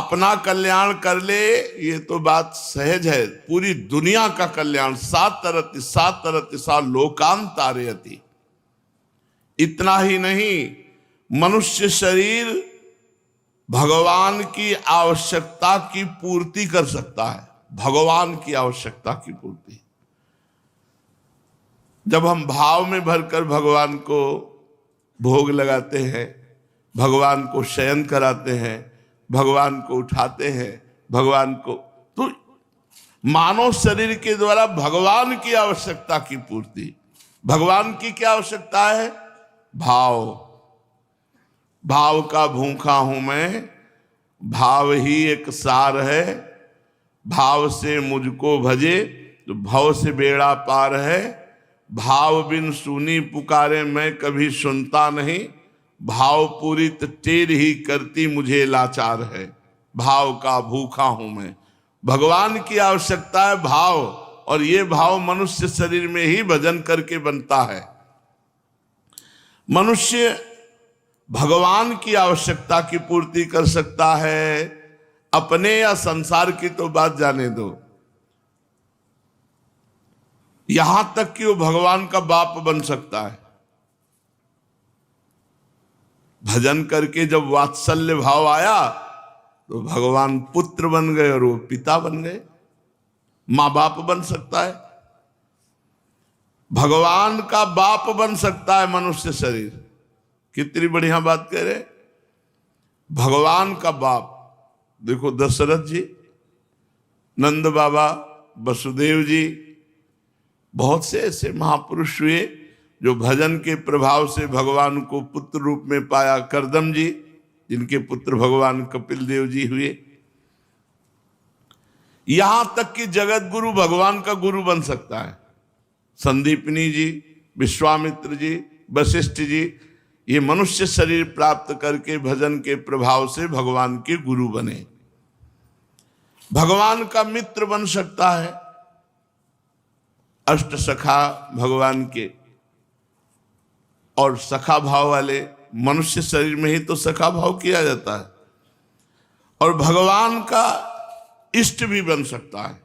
अपना कल्याण कर ले ये तो बात सहज है, पूरी दुनिया का कल्याण सात तरह लोकान तारयति। इतना ही नहीं, मनुष्य शरीर भगवान की आवश्यकता की पूर्ति कर सकता है। भगवान की आवश्यकता की पूर्ति जब हम भाव में भरकर भगवान को भोग लगाते हैं, भगवान को शयन कराते हैं, भगवान को उठाते हैं, भगवान को, तो मानव शरीर के द्वारा भगवान की आवश्यकता की पूर्ति। भगवान की क्या आवश्यकता है? भाव। भाव का भूखा हूं मैं, भाव ही एक सार है। भाव से मुझको भजे तो भव से बेड़ा पार है। भाव बिन सुनी पुकारे मैं कभी सुनता नहीं। भाव पूरित टेढ़ ही करती मुझे लाचार है। भाव का भूखा हूं मैं। भगवान की आवश्यकता है भाव, और ये भाव मनुष्य शरीर में ही भजन करके बनता है। मनुष्य भगवान की आवश्यकता की पूर्ति कर सकता है, अपने या संसार की तो बात जाने दो। यहां तक कि वो भगवान का बाप बन सकता है। भजन करके जब वात्सल्य भाव आया तो भगवान पुत्र बन गए और वो पिता बन गए, मां बाप बन सकता है। भगवान का बाप बन सकता है मनुष्य शरीर। कितनी बढ़िया बात कह रहे, भगवान का बाप। देखो दशरथ जी, नंद बाबा, वसुदेव जी, बहुत से ऐसे महापुरुष हुए जो भजन के प्रभाव से भगवान को पुत्र रूप में पाया। करदम जी, जिनके पुत्र भगवान कपिल देव जी हुए। यहां तक कि जगत गुरु भगवान का गुरु बन सकता है। संदीपनी जी, विश्वामित्र जी, वशिष्ठ जी, ये मनुष्य शरीर प्राप्त करके भजन के प्रभाव से भगवान के गुरु बने। भगवान का मित्र बन सकता है। अष्ट सखा भगवान के, और सखा भाव वाले मनुष्य शरीर में ही तो सखा भाव किया जाता है। और भगवान का इष्ट भी बन सकता है।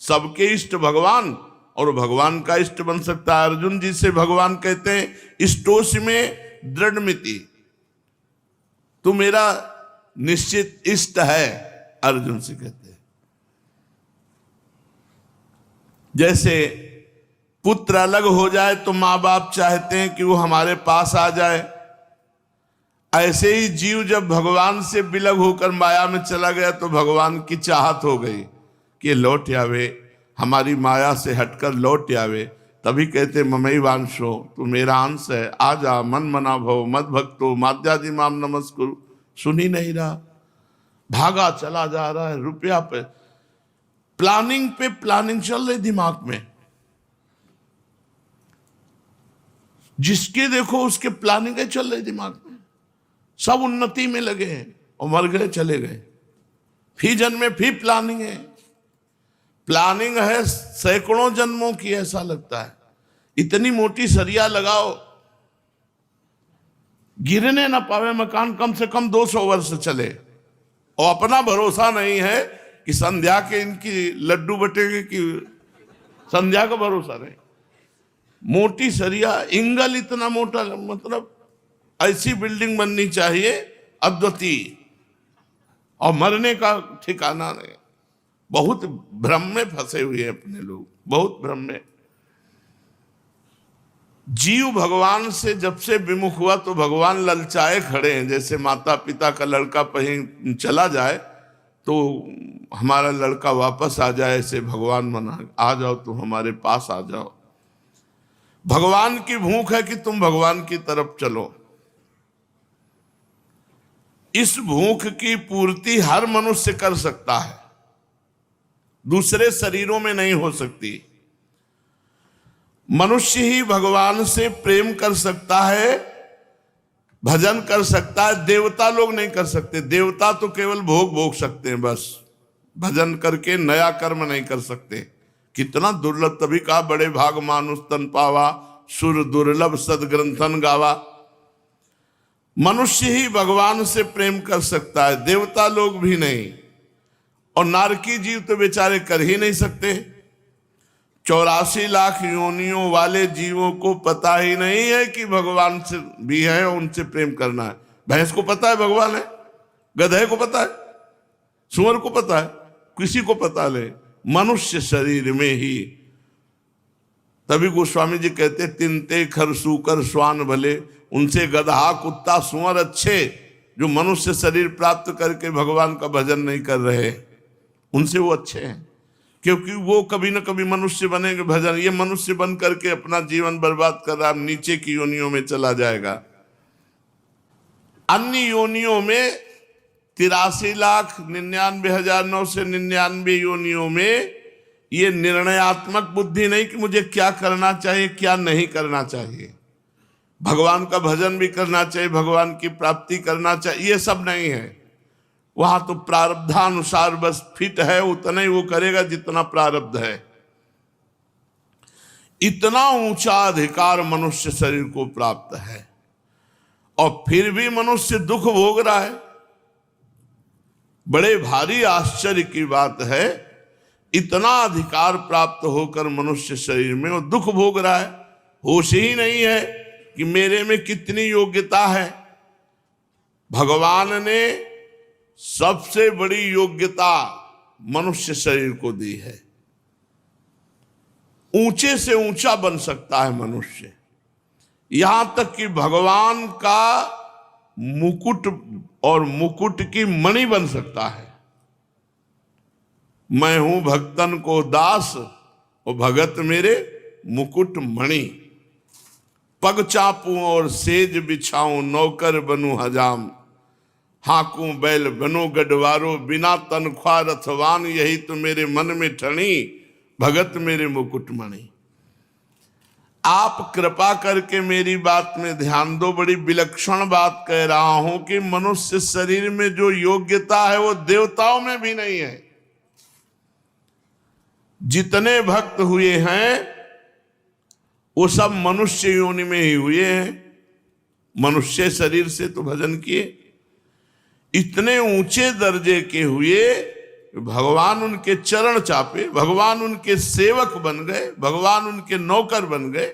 सबके इष्ट भगवान, और भगवान का इष्ट बन सकता है। अर्जुन जी से भगवान कहते हैं इष्टोसि में दृढ़ मिति, तू मेरा निश्चित इष्ट है। अर्जुन से कहते हैं। जैसे पुत्र अलग हो जाए तो माँ बाप चाहते हैं कि वो हमारे पास आ जाए, ऐसे ही जीव जब भगवान से विलग होकर माया में चला गया तो भगवान की चाहत हो गई कि लौट आवे, हमारी माया से हटकर लौट आवे। तभी कहते ममई वांशो, तू मेरा अंश है, आ जा, मन मना भव मद भक्तो माद्यादि माम नमस्कुरु। सुन ही नहीं रहा, भागा चला जा रहा है। रुपया पे प्लानिंग चल रही दिमाग में। जिसके देखो उसके प्लानिंग चल रही दिमाग में। सब उन्नति में लगे हैं और मर गए, चले गए। फी जन्म में फी प्लानिंग है। प्लानिंग है सैकड़ों जन्मों की, ऐसा लगता है। इतनी मोटी सरिया लगाओ, गिरने ना पावे मकान, कम से कम 200 वर्ष चले। और अपना भरोसा नहीं है कि संध्या के इनकी लड्डू बटेंगे, कि संध्या का भरोसा नहीं। मोटी सरिया, इंगल इतना मोटा, मतलब ऐसी बिल्डिंग बननी चाहिए अद्वितीय, और मरने का ठिकाना नहीं। बहुत भ्रम में फंसे हुए हैं अपने लोग, बहुत भ्रम में। जीव भगवान से जब से विमुख हुआ तो भगवान ललचाए खड़े हैं। जैसे माता पिता का लड़का कहीं चला जाए तो हमारा लड़का वापस आ जाए, ऐसे भगवान मना, आ जाओ तुम हमारे पास आ जाओ। भगवान की भूख है कि तुम भगवान की तरफ चलो। इस भूख की पूर्ति हर मनुष्य कर सकता है, दूसरे शरीरों में नहीं हो सकती। मनुष्य ही भगवान से प्रेम कर सकता है, भजन कर सकता है। देवता लोग नहीं कर सकते। देवता तो केवल भोग भोग सकते हैं बस, भजन करके नया कर्म नहीं कर सकते। कितना दुर्लभ, तभी कहा बड़े भाग मानुष तन पावा, सुर दुर्लभ सदग्रंथन गावा। मनुष्य ही भगवान से प्रेम कर सकता है, देवता लोग भी नहीं, और नारकी जीव तो बेचारे कर ही नहीं सकते। 84 लाख योनियों वाले जीवों को पता ही नहीं है कि भगवान से भी है, उनसे प्रेम करना है। भैंस को पता है भगवान है, गधे को पता है, सुअर को पता है, किसी को पता नहीं, मनुष्य शरीर में ही। तभी गोस्वामी जी कहते तिनते खर सूकर श्वान भले, उनसे गधा कुत्ता सुअर अच्छे जो मनुष्य शरीर प्राप्त करके भगवान का भजन नहीं कर रहे, उनसे वो अच्छे हैं, क्योंकि वो कभी न कभी मनुष्य बनेंगे भजन। ये मनुष्य बन करके अपना जीवन बर्बाद कर रहा, नीचे की योनियों में चला जाएगा। अन्य योनियों में 83,99,999 योनियों में ये निर्णयात्मक बुद्धि नहीं कि मुझे क्या करना चाहिए क्या नहीं करना चाहिए, भगवान का भजन भी करना चाहिए, भगवान की प्राप्ति करना चाहिए, ये सब नहीं है। वहां तो प्रारब्धानुसार बस फिट है उतना ही वो करेगा जितना प्रारब्ध है। इतना ऊंचा अधिकार मनुष्य शरीर को प्राप्त है, और फिर भी मनुष्य दुख भोग रहा है। बड़े भारी आश्चर्य की बात है, इतना अधिकार प्राप्त होकर मनुष्य शरीर में वो दुख भोग रहा है। होश ही नहीं है कि मेरे में कितनी योग्यता है। भगवान ने सबसे बड़ी योग्यता मनुष्य शरीर को दी है। ऊंचे से ऊंचा बन सकता है मनुष्य, यहां तक कि भगवान का मुकुट और मुकुट की मणि बन सकता है। मैं हूं भक्तन को दास और भगत मेरे मुकुट मणि, पग चापूं और सेज बिछाऊं नौकर बनूं हजाम, हाकूं बैल बनो गढ़वारो बिना तनख्वाह रथवान, यही तो मेरे मन में ठनी भगत मेरे मुकुटमणि। आप कृपा करके मेरी बात में ध्यान दो, बड़ी विलक्षण बात कह रहा हूं कि मनुष्य शरीर में जो योग्यता है वो देवताओं में भी नहीं है। जितने भक्त हुए हैं वो सब मनुष्य योनि में ही हुए हैं, मनुष्य शरीर से तो भजन किए। इतने ऊंचे दर्जे के हुए, भगवान उनके चरण चापे, भगवान उनके सेवक बन गए, भगवान उनके नौकर बन गए।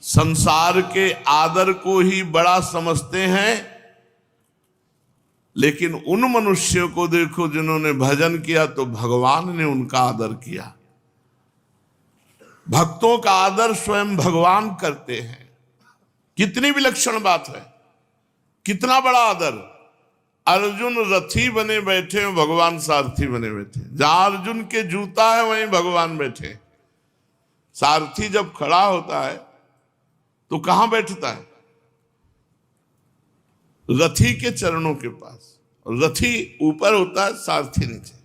संसार के आदर को ही बड़ा समझते हैं, लेकिन उन मनुष्यों को देखो जिन्होंने भजन किया तो भगवान ने उनका आदर किया। भक्तों का आदर स्वयं भगवान करते हैं। कितनी विलक्षण बात है, कितना बड़ा आदर। अर्जुन रथी बने बैठे हैं, भगवान सारथी बने बैठे। जहां अर्जुन के जूता है वहीं भगवान बैठे। सारथी जब खड़ा होता है तो कहां बैठता है? रथी के चरणों के पास। रथी ऊपर होता है, सारथी नीचे।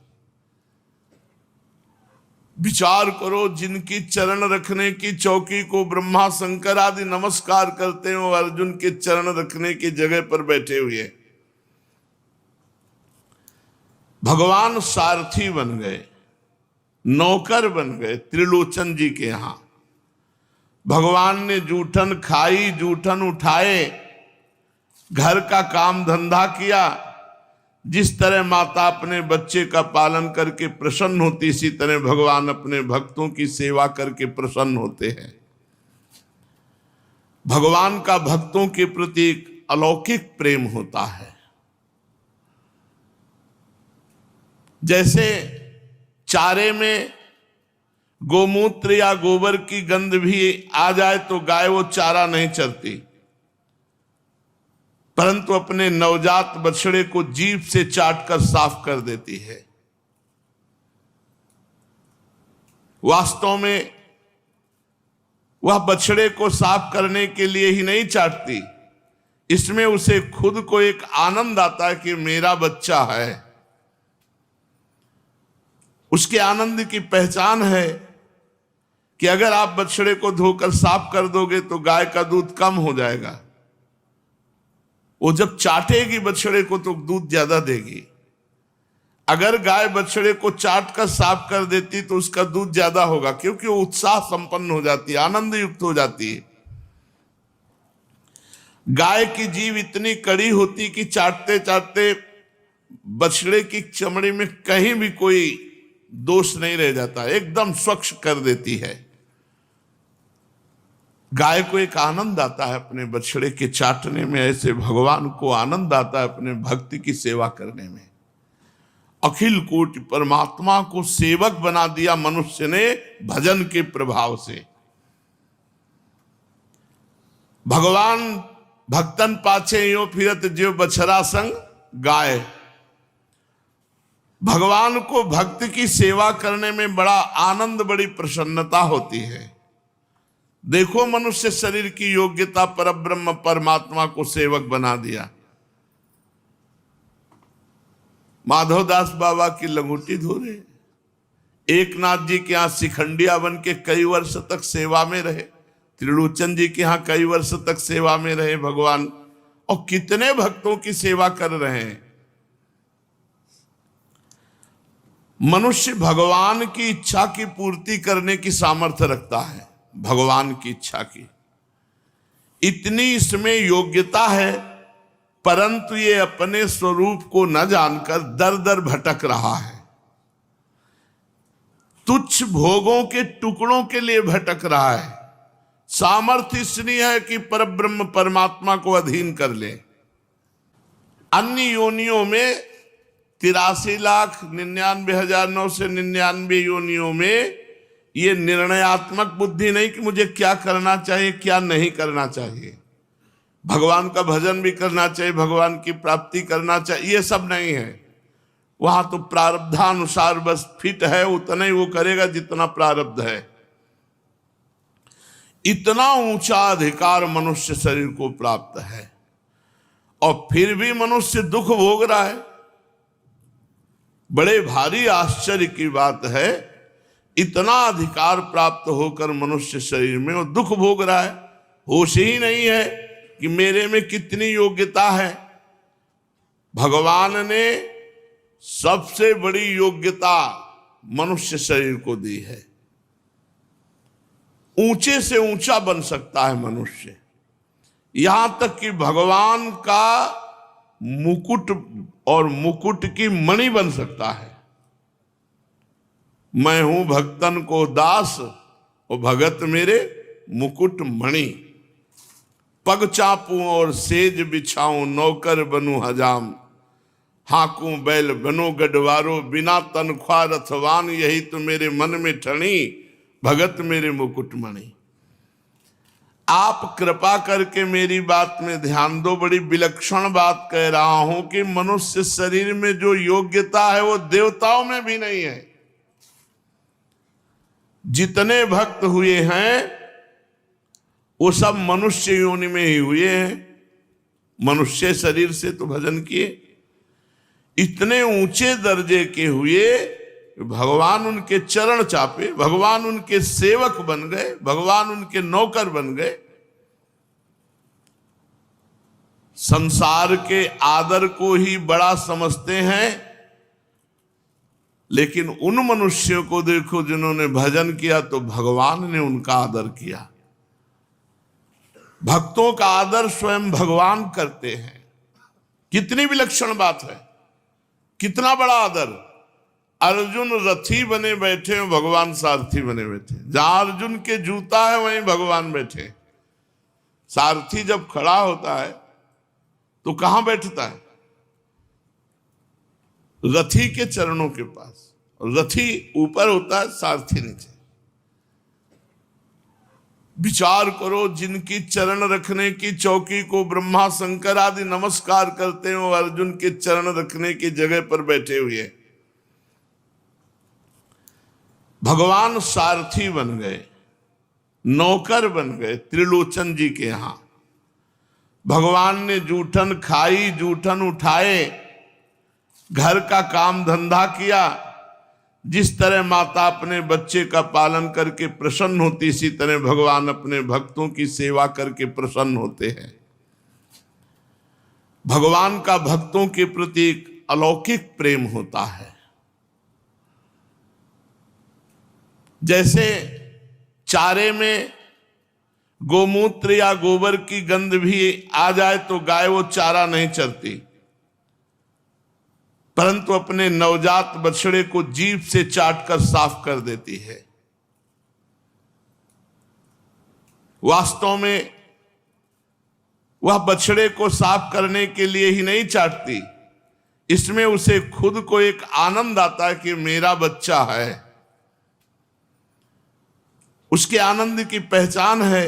विचार करो, जिनकी चरण रखने की चौकी को ब्रह्मा शंकर आदि नमस्कार करते हैं, वो अर्जुन के चरण रखने की जगह पर बैठे हुए। भगवान सारथी बन गए, नौकर बन गए त्रिलोचन जी के यहां। भगवान ने जूठन खाई, जूठन उठाए, घर का काम धंधा किया। जिस तरह माता अपने बच्चे का पालन करके प्रसन्न होती, इसी तरह भगवान अपने भक्तों की सेवा करके प्रसन्न होते हैं। भगवान का भक्तों के प्रति एक अलौकिक प्रेम होता है। जैसे चारे में गोमूत्र या गोबर की गंध भी आ जाए तो गाय वो चारा नहीं चरती, परंतु अपने नवजात बछड़े को जीभ से चाटकर साफ कर देती है। वास्तव में वह बछड़े को साफ करने के लिए ही नहीं चाटती, इसमें उसे खुद को एक आनंद आता है कि मेरा बच्चा है। उसके आनंद की पहचान है कि अगर आप बछड़े को धोकर साफ कर दोगे तो गाय का दूध कम हो जाएगा। वो जब चाटेगी बछड़े को तो दूध ज्यादा देगी। अगर गाय बछड़े को चाट कर साफ कर देती तो उसका दूध ज्यादा होगा, क्योंकि वो उत्साह संपन्न हो जाती है, आनंद युक्त हो जाती है। गाय की जीभ इतनी कड़ी होती कि चाटते चाटते बछड़े की चमड़ी में कहीं भी कोई दोष नहीं रह जाता, एकदम स्वच्छ कर देती है। गाय को एक आनंद आता है अपने बछड़े के चाटने में, ऐसे भगवान को आनंद आता है अपने भक्ति की सेवा करने में। अखिल कोटि परमात्मा को सेवक बना दिया मनुष्य ने भजन के प्रभाव से। भगवान भक्तन पाछे यो फिरत जो बछड़ा संग गाय। भगवान को भक्त की सेवा करने में बड़ा आनंद, बड़ी प्रसन्नता होती है। देखो मनुष्य शरीर की योग्यता परब्रह्म परमात्मा को सेवक बना दिया। माधवदास बाबा की लंगोटी धो रहे, एकनाथ जी के यहां शिखंडिया बन के कई वर्ष तक सेवा में रहे, त्रिलोचन जी के यहां कई वर्ष तक सेवा में रहे भगवान, और कितने भक्तों की सेवा कर रहे हैं। मनुष्य भगवान की इच्छा की पूर्ति करने की सामर्थ्य रखता है, भगवान की इच्छा की इतनी इसमें योग्यता है, परंतु ये अपने स्वरूप को न जानकर दर दर भटक रहा है। तुच्छ भोगों के टुकड़ों के लिए भटक रहा है। सामर्थ्य इसलिए है कि परब्रह्म परमात्मा को अधीन कर ले। अन्य योनियों में 83,99,999 योनियों में ये निर्णयात्मक बुद्धि नहीं कि मुझे क्या करना चाहिए क्या नहीं करना चाहिए, भगवान का भजन भी करना चाहिए, भगवान की प्राप्ति करना चाहिए, ये सब नहीं है। वहां तो प्रारब्धानुसार बस फिट है उतना ही वो करेगा जितना प्रारब्ध है। इतना ऊंचा अधिकार मनुष्य शरीर को प्राप्त है और फिर भी मनुष्य दुख भोग रहा है। बड़े भारी आश्चर्य की बात है, इतना अधिकार प्राप्त होकर मनुष्य शरीर में वो दुख भोग रहा है। होश ही नहीं है कि मेरे में कितनी योग्यता है। भगवान ने सबसे बड़ी योग्यता मनुष्य शरीर को दी है। ऊंचे से ऊंचा बन सकता है मनुष्य, यहां तक कि भगवान का मुकुट और मुकुट की मणि बन सकता है। मैं हूं भक्तन को दास और भगत मेरे मुकुट मणि। पग चापूं और सेज बिछाऊं नौकर बनूं हजाम, हाकूं बैल बनो गढ़वारो बिना तनख्वाह रथवान, यही तो मेरे मन में ठनी भगत मेरे मुकुटमणि। आप कृपा करके मेरी बात में ध्यान दो, बड़ी विलक्षण बात कह रहा हूं कि मनुष्य शरीर में जो योग्यता है वो देवताओं में भी नहीं है। जितने भक्त हुए हैं वो सब मनुष्य योनि में ही हुए हैं, मनुष्य शरीर से तो भजन किए। इतने ऊंचे दर्जे के हुए, भगवान उनके चरण चापे, भगवान उनके सेवक बन गए, भगवान उनके नौकर बन गए। संसार के आदर को ही बड़ा समझते हैं, लेकिन उन मनुष्यों को देखो जिन्होंने भजन किया तो भगवान ने उनका आदर किया। भक्तों का आदर स्वयं भगवान करते हैं। कितनी विलक्षण बात है, कितना बड़ा आदर। अर्जुन रथी बने बैठे हैं, भगवान सारथी बने बैठे। जहां अर्जुन के जूता है वहीं भगवान बैठे। सारथी जब खड़ा होता है तो कहां बैठता है? रथी के चरणों के पास। रथी ऊपर होता है, सारथी नीचे। विचार करो, जिनकी चरण रखने की चौकी को ब्रह्मा शंकर आदि नमस्कार करते हैं, वो अर्जुन के चरण रखने की जगह पर बैठे हुए। भगवान सारथी बन गए, नौकर बन गए त्रिलोचन जी के यहां। भगवान ने जूठन खाई, जूठन उठाए, घर का काम धंधा किया। जिस तरह माता अपने बच्चे का पालन करके प्रसन्न होती, इसी तरह भगवान अपने भक्तों की सेवा करके प्रसन्न होते हैं। भगवान का भक्तों के प्रति एक अलौकिक प्रेम होता है। जैसे चारे में गोमूत्र या गोबर की गंध भी आ जाए तो गाय वो चारा नहीं चरती, परंतु अपने नवजात बछड़े को जीभ से चाटकर साफ कर देती है। वास्तव में वह बछड़े को साफ करने के लिए ही नहीं चाटती, इसमें उसे खुद को एक आनंद आता है कि मेरा बच्चा है। उसके आनंद की पहचान है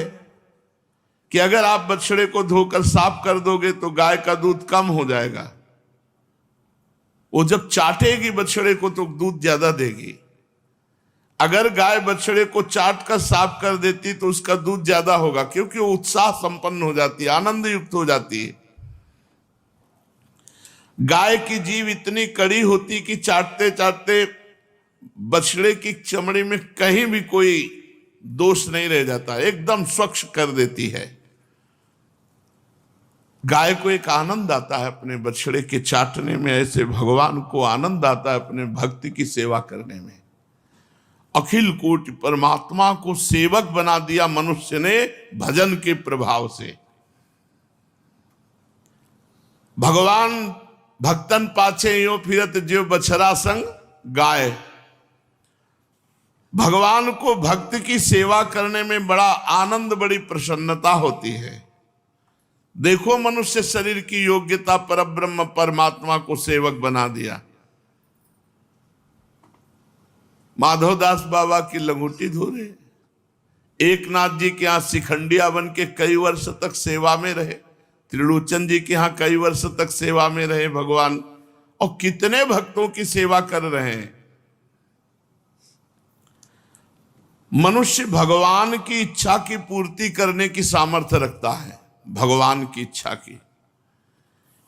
कि अगर आप बछड़े को धोकर साफ कर दोगे तो गाय का दूध कम हो जाएगा। वो जब चाटेगी बछड़े को तो दूध ज्यादा देगी। अगर गाय बछड़े को चाट कर साफ कर देती तो उसका दूध ज्यादा होगा, क्योंकि वो उत्साह संपन्न हो जाती है, आनंद युक्त हो जाती है। गाय की जीभ इतनी कड़ी होती कि चाटते चाटते बछड़े की चमड़ी में कहीं भी कोई दोष नहीं रह जाता, एकदम स्वच्छ कर देती है। गाय को एक आनंद आता है अपने बछड़े के चाटने में, ऐसे भगवान को आनंद आता है अपने भक्ति की सेवा करने में। अखिल कोटि परमात्मा को सेवक बना दिया मनुष्य ने भजन के प्रभाव से। भगवान भक्तन पाछे यो फिरत जो बछड़ा संग गाय। भगवान को भक्त की सेवा करने में बड़ा आनंद, बड़ी प्रसन्नता होती है। देखो मनुष्य शरीर की योग्यता परब्रह्म परमात्मा को सेवक बना दिया। माधवदास बाबा की लंगोटी धो रहे, एकनाथ जी के यहाँ शिखंडिया बन के कई वर्ष तक सेवा में रहे, त्रिलोचन जी के यहाँ कई वर्ष तक सेवा में रहे भगवान, और कितने भक्तों की सेवा कर रहे हैं। मनुष्य भगवान की इच्छा की पूर्ति करने की सामर्थ्य रखता है, भगवान की इच्छा की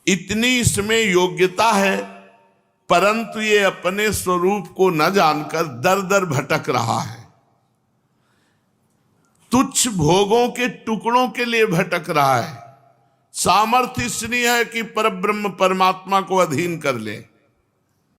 इतनी इसमें योग्यता है, परंतु ये अपने स्वरूप को न जानकर दर दर भटक रहा है। तुच्छ भोगों के टुकड़ों के लिए भटक रहा है। सामर्थ्य इसलिए है कि परब्रह्म परमात्मा को अधीन कर ले।